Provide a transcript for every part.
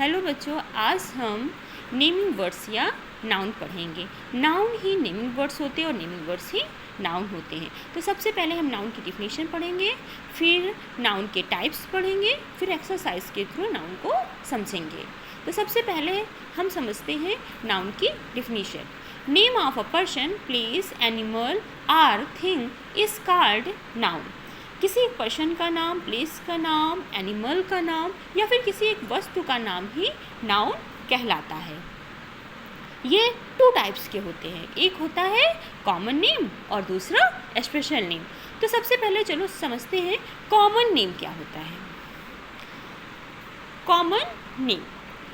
Hello बच्चों, आज हम नेमिंग वर्ड्स या नाउन पढ़ेंगे। नाउन ही नेमिंग वर्ड्स होते हैं और नेमिंग वर्ड्स ही नाउन होते हैं। तो सबसे पहले हम नाउन की डिफिनेशन पढ़ेंगे, फिर नाउन के टाइप्स पढ़ेंगे, फिर एक्सरसाइज के थ्रू नाउन को समझेंगे। तो सबसे पहले हम समझते हैं नाउन की definition. Name of a person, place, animal or thing is called noun. किसी एक पर्सन का नाम, प्लेस का नाम, एनिमल का नाम या फिर किसी एक वस्तु का नाम ही नाउन कहलाता है। ये टू टाइप्स के होते हैं, एक होता है कॉमन नेम और दूसरा स्पेशल नेम। तो सबसे पहले चलो समझते हैं कॉमन नेम क्या होता है। Common name,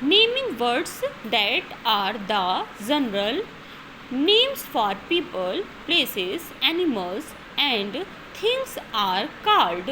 naming words that are the general names for people, places, animals and things are called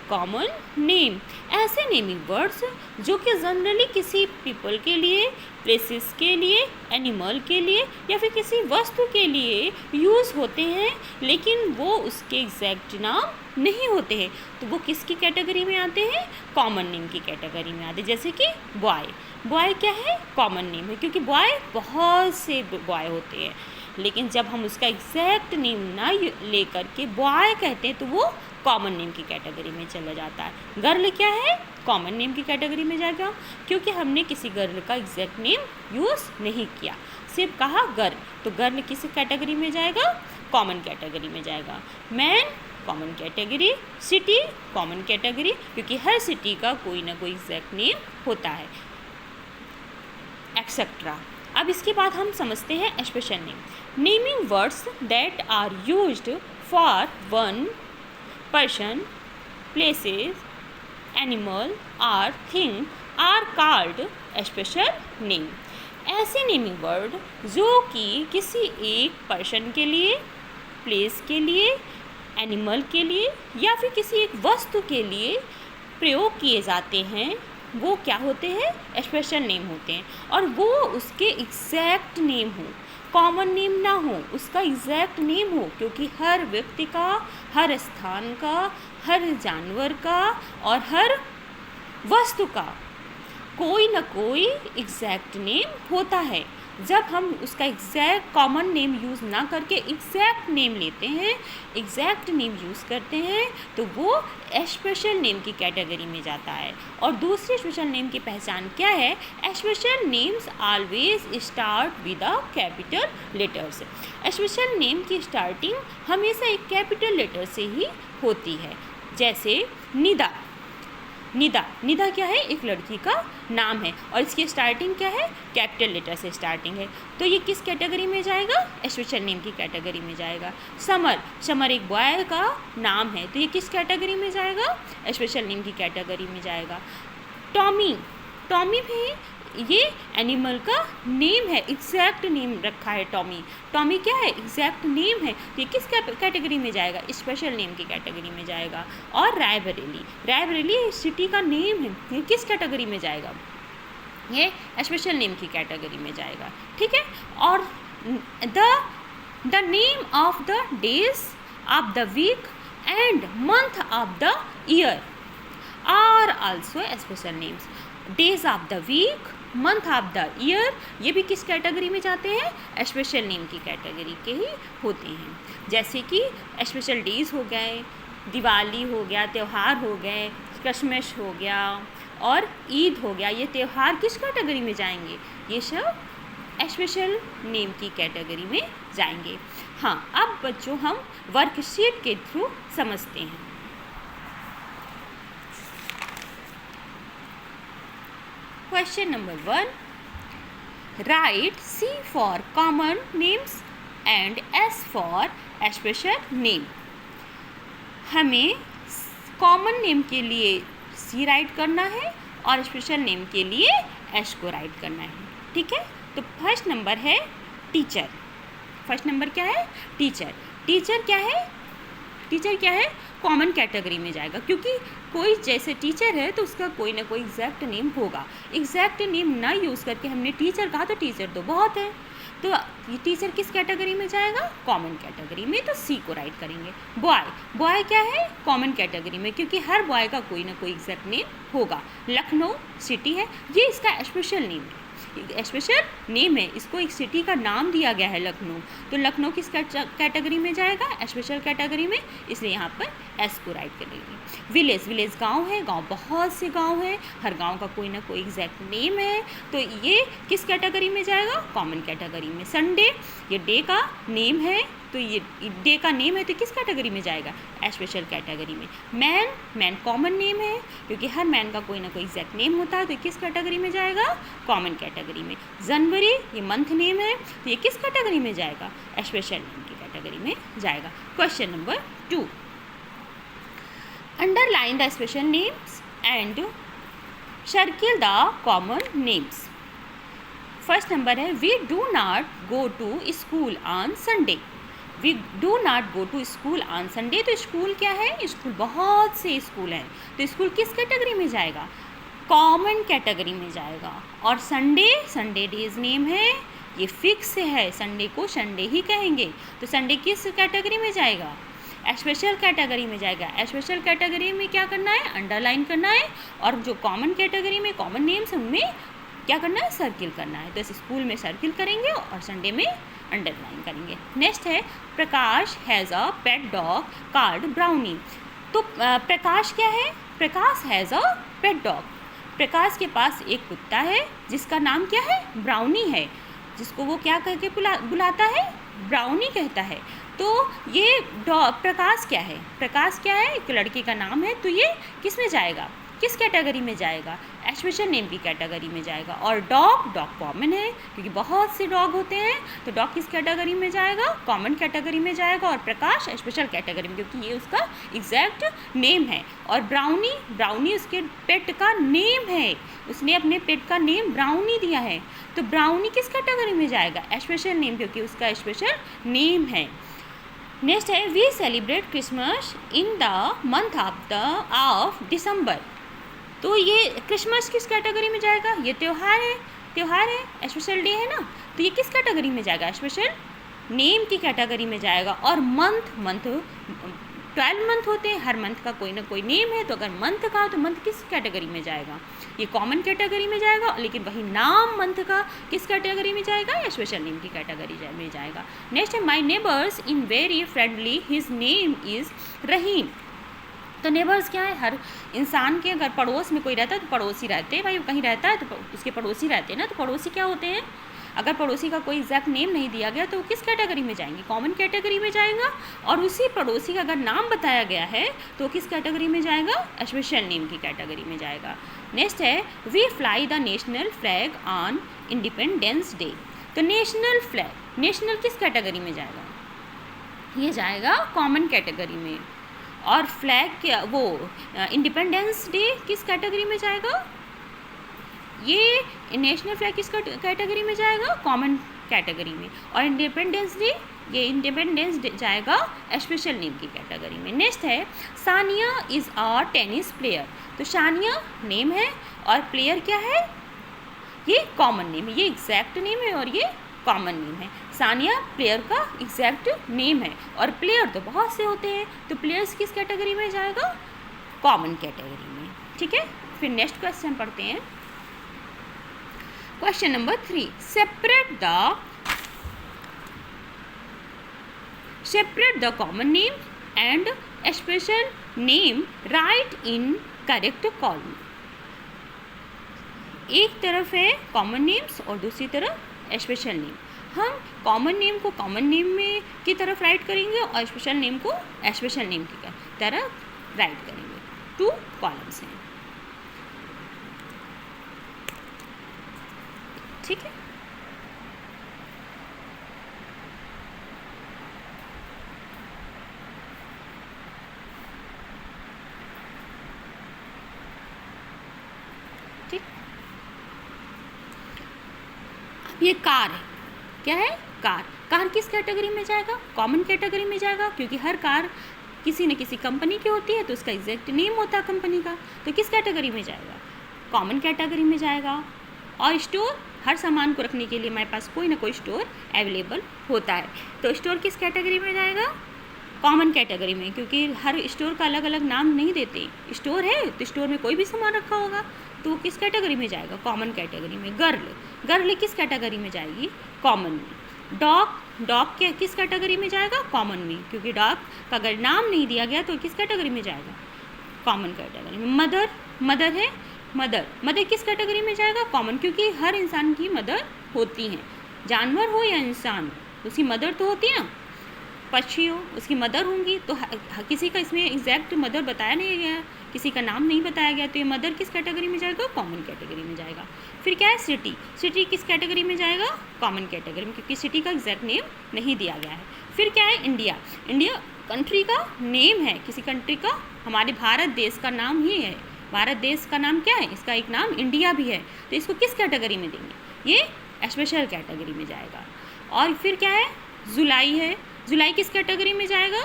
common name. ऐसे नेमिंग वर्ड्स जो कि जनरली किसी पीपल के लिए, प्लेसेस के लिए, एनिमल के लिए या फिर किसी वस्तु के लिए यूज़ होते हैं, लेकिन वो उसके एग्जैक्ट नाम नहीं होते हैं, तो वो किसकी कैटेगरी में आते हैं? कॉमन नेम की कैटेगरी में आते हैं। जैसे कि बॉय, बॉय क्या है? कॉमन नेम है, क्योंकि बॉय बहुत से बॉय होते हैं, लेकिन जब हम उसका एग्जैक्ट नेम ना ले करके बॉय कहते हैं तो वो कॉमन नेम की कैटेगरी में चला जाता है। गर्ल क्या है? कॉमन नेम की कैटेगरी में जाएगा, क्योंकि हमने किसी गर्ल का एग्जैक्ट नेम यूज़ नहीं किया, सिर्फ कहा गर्ल, तो गर्ल किस कैटेगरी में जाएगा? कॉमन कैटेगरी में जाएगा। Man common category, city common category, क्योंकि हर सिटी का कोई ना कोई एग्जैक्ट नेम होता है, एक्सेट्रा। अब इसके बाद हम समझते हैं special name. Naming words that are used for one person, places, animal or thing are called special name. ऐसे नेमिंग वर्ड जो कि किसी एक पर्सन के लिए, प्लेस के लिए, एनिमल के लिए या फिर किसी एक वस्तु के लिए प्रयोग किए जाते हैं, वो क्या होते हैं? स्पेशल नेम होते हैं। और वो उसके एग्जैक्ट नेम हो, कॉमन नेम ना हो, उसका एग्जैक्ट नेम हो, क्योंकि हर व्यक्ति का, हर स्थान का, हर जानवर का और हर वस्तु का कोई ना कोई एग्जैक्ट नेम होता है। जब हम उसका एग्जैक्ट कॉमन नेम यूज़ ना करके एग्जैक्ट नेम लेते हैं, एग्जैक्ट नेम यूज़ करते हैं, तो वो स्पेशल नेम की कैटेगरी में जाता है। और दूसरी स्पेशल नेम की पहचान क्या है? Special names always start with a capital letters. Special name की स्टार्टिंग हमेशा एक कैपिटल लेटर से ही होती है। जैसे निदा, निदा, निदा क्या है? एक लड़की का नाम है और इसकी स्टार्टिंग क्या है? कैपिटल लेटर से स्टार्टिंग है, तो ये किस कैटेगरी में जाएगा? स्पेशल नेम की कैटेगरी में जाएगा। समर, समर एक बॉय का नाम है, तो ये किस कैटेगरी में जाएगा? स्पेशल नेम की कैटेगरी में जाएगा। टॉमी, टॉमी भी ये एनिमल का नेम है, एग्जैक्ट नेम रखा है टॉमी। टॉमी क्या है? एग्जैक्ट नेम है, तो ये किस कैटेगरी में जाएगा? स्पेशल नेम की कैटेगरी में जाएगा। और रायबरेली, रायबरेली सिटी का नेम है, ये किस कैटेगरी में जाएगा? ये स्पेशल नेम की कैटेगरी में जाएगा। ठीक है। और the name of the days of the week and month of the year are also special names. Days of the week, month of the year, ये भी किस कैटेगरी में जाते हैं? स्पेशल नेम की कैटेगरी के ही होते हैं। जैसे कि स्पेशल डेज हो गए, दिवाली हो गया, त्यौहार हो गए, क्रिसमस हो गया और ईद हो गया, ये त्यौहार किस कैटेगरी में जाएंगे? ये सब स्पेशल नेम की कैटेगरी में जाएंगे। हाँ, अब बच्चों हम वर्कशीट के थ्रू समझते हैं। Question number 1. Write C for common names and S for special name. हमें कॉमन नेम के लिए C राइट करना है और स्पेशल नेम के लिए S को राइट करना है। ठीक है। तो फर्स्ट नंबर है टीचर। फर्स्ट नंबर क्या है? टीचर। टीचर क्या है? टीचर क्या है? कॉमन कैटेगरी में जाएगा, क्योंकि कोई जैसे टीचर है तो उसका कोई ना कोई एग्जैक्ट नेम होगा। एग्जैक्ट नेम ना यूज़ करके हमने टीचर कहा तो टीचर तो बहुत है, तो ये टीचर किस कैटेगरी में जाएगा? कॉमन कैटेगरी में, तो सी को राइट करेंगे। बॉय, बॉय क्या है? कॉमन कैटेगरी में, क्योंकि हर बॉय का कोई ना कोई एग्जैक्ट नेम होगा। लखनऊ सिटी है, ये इसका स्पेशल नेम है, स्पेशल नेम है, इसको एक सिटी का नाम दिया गया है लखनऊ, तो लखनऊ किस कैटेगरी में जाएगा? स्पेशल कैटेगरी में, इसलिए यहाँ पर एस को राइट करेंगे। विलेज, विलेज गांव है, गांव बहुत से गांव है, हर गांव का कोई ना कोई एग्जैक्ट नेम है, तो ये किस कैटेगरी में जाएगा? कॉमन कैटेगरी में। संडे, ये डे का नेम है, तो ये डे का नेम है, तो किस कैटेगरी में जाएगा? स्पेशल कैटेगरी में। मैन, मैन कॉमन नेम है, क्योंकि हर मैन का कोई ना कोई एग्जैक्ट नेम होता है, तो किस कैटेगरी में जाएगा? कॉमन कैटेगरी में। जनवरी, ये मंथ नेम है, तो ये किस कैटेगरी में जाएगा? स्पेशल नेम की कैटेगरी में जाएगा। Question number 2, underline the special names and circle the common names. First number है, we do not go to school on Sunday. We do not go to school on Sunday, तो school क्या है? School बहुत से school हैं, तो school किस category में जाएगा? कॉमन कैटेगरी में जाएगा। और संडे, संडे डेज नेम है, ये फिक्स है, संडे को संडे ही कहेंगे, तो संडे किस कैटेगरी में जाएगा? स्पेशल कैटेगरी में जाएगा। स्पेशल कैटेगरी में क्या करना है? अंडरलाइन करना है, और जो कॉमन कैटेगरी में कॉमन नेम्स उनमें क्या करना है? सर्किल करना है। तो इस स्कूल में सर्किल करेंगे और संडे में अंडरलाइन करेंगे। नेक्स्ट है, Prakash has a pet dog called Brownie. तो प्रकाश क्या है? Prakash has a pet dog, प्रकाश के पास एक कुत्ता है जिसका नाम क्या है? ब्राउनी है, जिसको वो क्या करके बुलाता है? ब्राउनी कहता है। तो ये प्रकाश क्या है? प्रकाश क्या है? एक लड़के का नाम है, तो ये किस में जाएगा? किस कैटेगरी में जाएगा? स्पेशल नेम की कैटेगरी में जाएगा। और डॉग, डॉग कॉमन है, क्योंकि बहुत से डॉग होते हैं, तो डॉग किस कैटेगरी में जाएगा? कॉमन कैटेगरी में जाएगा। और प्रकाश स्पेशल कैटेगरी में, क्योंकि ये उसका एग्जैक्ट नेम है। और ब्राउनी, ब्राउनी उसके पेट का नेम है, उसने अपने पेट का नेम ब्राउनी दिया है, तो ब्राउनी किस कैटेगरी में जाएगा? स्पेशल नेम, क्योंकि उसका स्पेशल नेम है। नेक्स्ट है, we celebrate Christmas in the month of December. तो ये क्रिसमस किस कैटेगरी में जाएगा? ये त्यौहार है, त्यौहार है, स्पेशल डे है ना, तो ये किस कैटेगरी में जाएगा? स्पेशल नेम की कैटेगरी में जाएगा। और मंथ, मंथ 12 मंथ होते हैं, हर मंथ का कोई ना कोई नेम है, तो अगर मंथ का तो मंथ किस कैटेगरी में जाएगा? ये कॉमन कैटेगरी में जाएगा, लेकिन वही नाम मंथ का किस कैटेगरी में जाएगा? या स्पेशल नेम की कैटेगरी में जाएगा। नेक्स्ट है, my neighbours in very friendly his name is Rahim. तो नेबर्स क्या है? हर इंसान के अगर पड़ोस में कोई रहता है तो पड़ोसी रहते हैं, भाई वो कहीं रहता है तो उसके पड़ोसी रहते हैं ना, तो पड़ोसी क्या होते हैं? अगर पड़ोसी का कोई एग्जैक्ट नेम नहीं दिया गया तो वो किस कैटेगरी में जाएंगे? कॉमन कैटेगरी में जाएगा। और उसी पड़ोसी का अगर नाम बताया गया है तो किस कैटेगरी में जाएगा? स्पेशल नेम की कैटेगरी में जाएगा। नेक्स्ट है, we fly the national flag on independence day. तो नेशनल फ्लैग, नेशनल किस कैटेगरी में जाएगा? ये जाएगा कॉमन कैटेगरी में। और फ्लैग क्या, वो इंडिपेंडेंस डे किस कैटेगरी में जाएगा? ये नेशनल फ्लैग किस कैटेगरी में जाएगा? कॉमन कैटेगरी में। और इंडिपेंडेंस डे, ये इंडिपेंडेंस डे जाएगा स्पेशल नेम की कैटेगरी में। नेक्स्ट है, Sania is a tennis player. तो सानिया नेम है और प्लेयर क्या है? ये कॉमन नेम है, ये एग्जैक्ट नेम है और ये कॉमन नेम है। सानिया प्लेयर का एग्जैक्ट नेम है, और प्लेयर तो बहुत से होते हैं, तो प्लेयर्स किस कैटेगरी में जाएगा? कॉमन कैटेगरी में। ठीक है, फिर नेक्स्ट क्वेश्चन पढ़ते हैं। Question number 3, separate the common name and special name, right in correct column. एक तरफ है कॉमन नेम्स और दूसरी तरफ स्पेशल नेम। हम कॉमन नेम को कॉमन नेम में की तरफ राइट करेंगे और स्पेशल नेम को स्पेशल नेम की तरफ राइट करेंगे। 2 कॉलम्स हैं, ठीक है। ठीक, ये कार है, क्या है? कार। कार किस कैटेगरी में जाएगा? कॉमन कैटेगरी में जाएगा, क्योंकि हर कार किसी न किसी कंपनी की होती है, तो उसका एग्जैक्ट नेम होता है कंपनी का, तो किस कैटेगरी में जाएगा? कॉमन कैटेगरी में जाएगा। और स्टोर, हर सामान को रखने के लिए हमारे पास कोई ना कोई स्टोर अवेलेबल होता है। तो स्टोर किस कैटेगरी में जाएगा? कॉमन कैटेगरी में, क्योंकि हर स्टोर का अलग अलग नाम नहीं देते। स्टोर है तो स्टोर में कोई भी सामान रखा होगा, तो वो किस कैटेगरी में जाएगा? कॉमन कैटेगरी में। गर्ल किस कैटेगरी में जाएगी? कॉमन में। डॉग के किस कैटेगरी में जाएगा? कॉमन में, क्योंकि डॉग का अगर नाम नहीं दिया गया तो किस कैटेगरी में जाएगा? कॉमन कैटेगरी में। मदर किस कैटेगरी में जाएगा? कॉमन, क्योंकि हर इंसान की मदर होती हैं, जानवर हो या इंसान, उसकी मदर तो होती है ना। पक्षी हो, उसकी मदर होंगी, तो किसी का इसमें एग्जैक्ट मदर बताया नहीं गया, किसी का नाम नहीं बताया गया, तो ये मदर किस कैटेगरी में जाएगा? कॉमन कैटेगरी में जाएगा। फिर क्या है? सिटी किस कैटेगरी में जाएगा? कॉमन कैटेगरी में, क्योंकि सिटी का एग्जैक्ट नेम नहीं दिया गया है। फिर क्या है? इंडिया कंट्री का नेम है, किसी कंट्री का, हमारे भारत देश का नाम ही है। भारत देश का नाम क्या है? इसका एक नाम इंडिया भी है, तो इसको किस कैटेगरी में देंगे? ये स्पेशल कैटेगरी में जाएगा। और फिर क्या है? जुलाई किस कैटेगरी में जाएगा?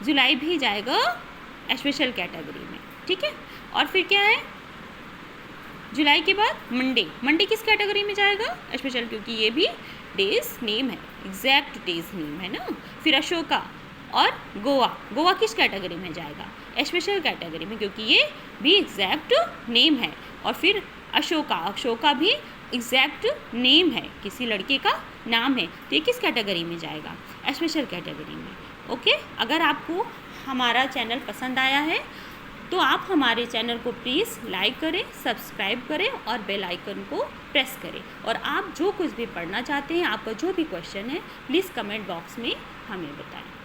जुलाई भी जाएगा स्पेशल कैटेगरी में, ठीक है। और फिर क्या है? जुलाई के बाद मंडे किस कैटेगरी में जाएगा? स्पेशल, क्योंकि ये भी डेज नेम है, एग्जैक्ट डेज नेम है ना। फिर अशोका और गोवा किस कैटेगरी में जाएगा? स्पेशल कैटेगरी में, क्योंकि ये भी एग्जैक्ट नेम है। और फिर अशोका भी एग्जैक्ट नेम है, किसी लड़के का नाम है, तो ये किस कैटेगरी में जाएगा? स्पेशल कैटेगरी में। ओके, अगर आपको हमारा चैनल पसंद आया है तो आप हमारे चैनल को प्लीज़ लाइक करें, सब्सक्राइब करें और बेल आइकन को प्रेस करें। और आप जो कुछ भी पढ़ना चाहते हैं, आपका जो भी क्वेश्चन है, प्लीज़ कमेंट बॉक्स में हमें बताएं।